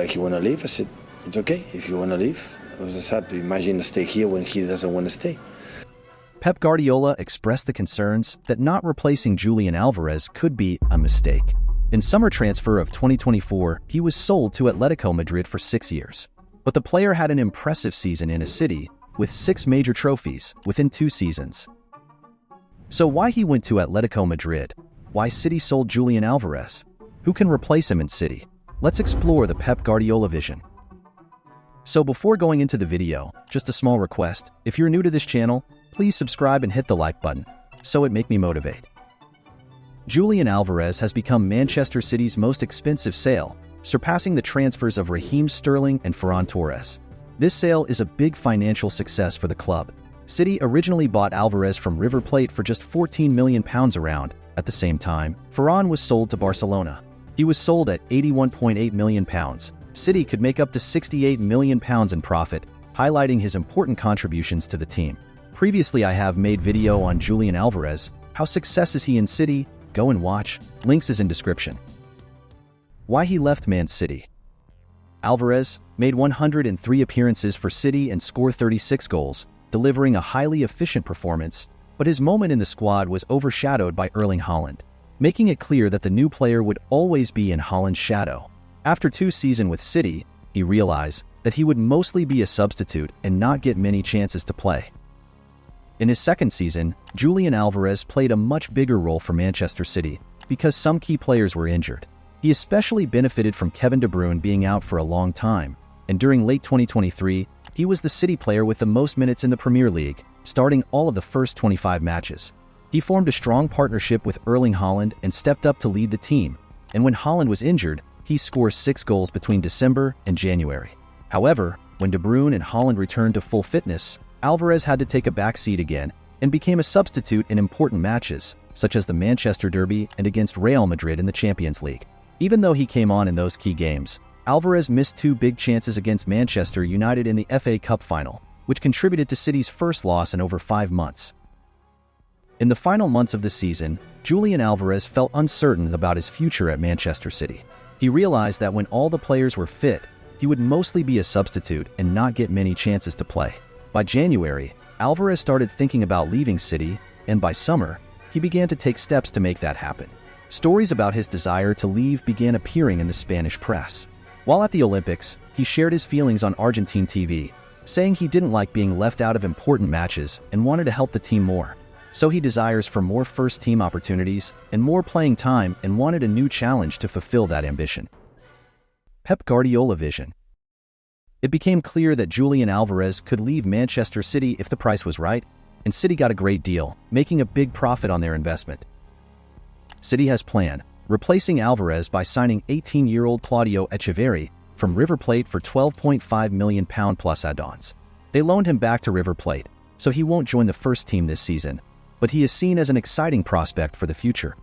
he want to leave. I said, it's okay if you want to leave. I was just happy. Imagine to stay here when he doesn't want to stay. Pep Guardiola expressed the concerns that not replacing Julian Alvarez could be a mistake. In summer transfer of 2024, he was sold to Atletico Madrid for 6 years. But the player had an impressive season in a city with 6 major trophies within 2 seasons. So why he went to Atletico Madrid? Why City sold Julian Alvarez? Who can replace him in City? Let's explore the Pep Guardiola vision. So before going into the video, just a small request. If you're new to this channel, please subscribe and hit the like button, so it make me motivate. Julian Alvarez has become Manchester City's most expensive sale, surpassing the transfers of Raheem Sterling and Ferran Torres. This sale is a big financial success for the club. City originally bought Alvarez from River Plate for just £14 million around. At the same time, Ferran was sold to Barcelona. He was sold at £81.8 million. City could make up to £68 million in profit, highlighting his important contributions to the team. Previously, I have made video on Julian Alvarez. How success is he in City? Go and watch. Links is in description. Why he left Man City. Alvarez made 103 appearances for City and scored 36 goals, delivering a highly efficient performance, but his moment in the squad was overshadowed by Erling Haaland, making it clear that the new player would always be in Haaland's shadow. After 2 seasons with City, he realized that he would mostly be a substitute and not get many chances to play. In his second season, Julian Alvarez played a much bigger role for Manchester City because some key players were injured. He especially benefited from Kevin De Bruyne being out for a long time, and during late 2023, he was the City player with the most minutes in the Premier League, starting all of the first 25 matches. He formed a strong partnership with Erling Haaland and stepped up to lead the team, and when Haaland was injured, he scored 6 goals between December and January. However, when De Bruyne and Haaland returned to full fitness, Alvarez had to take a back seat again and became a substitute in important matches, such as the Manchester Derby and against Real Madrid in the Champions League. Even though he came on in those key games, Alvarez missed 2 big chances against Manchester United in the FA Cup final, which contributed to City's first loss in over 5 months. In the final months of the season, Julian Alvarez felt uncertain about his future at Manchester City. He realized that when all the players were fit, he would mostly be a substitute and not get many chances to play. By January, Alvarez started thinking about leaving City, and by summer, he began to take steps to make that happen. Stories about his desire to leave began appearing in the Spanish press. While at the Olympics, he shared his feelings on Argentine TV, saying he didn't like being left out of important matches and wanted to help the team more. So he desires for more first-team opportunities and more playing time and wanted a new challenge to fulfill that ambition. Pep Guardiola vision. It became clear that Julian Alvarez could leave Manchester City if the price was right, and City got a great deal, making a big profit on their investment. City has planned replacing Alvarez by signing 18-year-old Claudio Echeverri from River Plate for £12.5 million plus add-ons. They loaned him back to River Plate, so he won't join the first team this season, but he is seen as an exciting prospect for the future.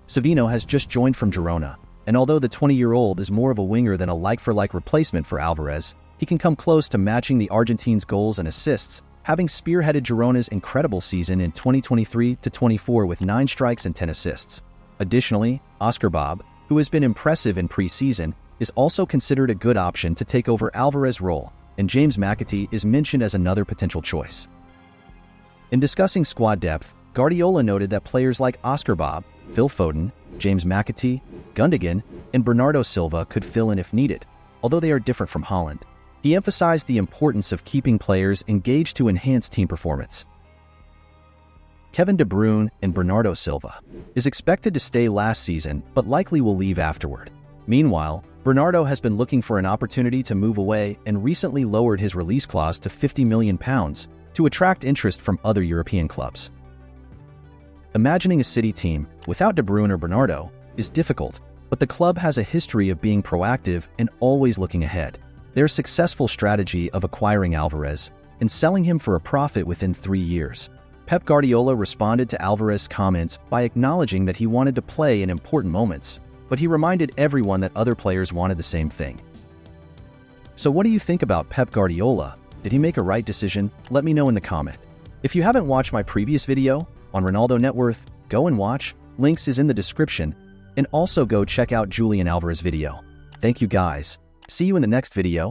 Savino has just joined from Girona, and although the 20-year-old is more of a winger than a like-for-like replacement for Alvarez, he can come close to matching the Argentine's goals and assists, having spearheaded Girona's incredible season in 2023-24 with 9 strikes and 10 assists. Additionally, Oscar Bob, who has been impressive in pre-season, is also considered a good option to take over Alvarez's role, and James McAtee is mentioned as another potential choice. In discussing squad depth, Guardiola noted that players like Oscar Bob, Phil Foden, James McAtee, Gundogan, and Bernardo Silva could fill in if needed, although they are different from Haaland. He emphasized the importance of keeping players engaged to enhance team performance. Kevin De Bruyne and Bernardo Silva is expected to stay last season but likely will leave afterward. Meanwhile, Bernardo has been looking for an opportunity to move away and recently lowered his release clause to £50 million to attract interest from other European clubs. Imagining a City team without De Bruyne or Bernardo is difficult, but the club has a history of being proactive and always looking ahead. Their successful strategy of acquiring Alvarez and selling him for a profit within 3 years. Pep Guardiola responded to Alvarez's comments by acknowledging that he wanted to play in important moments, but he reminded everyone that other players wanted the same thing. So what do you think about Pep Guardiola? Did he make a right decision? Let me know in the comment. If you haven't watched my previous video on Ronaldo net worth, go and watch. Links is in the description, and also go check out Julian Alvarez video. Thank you guys. See you in the next video.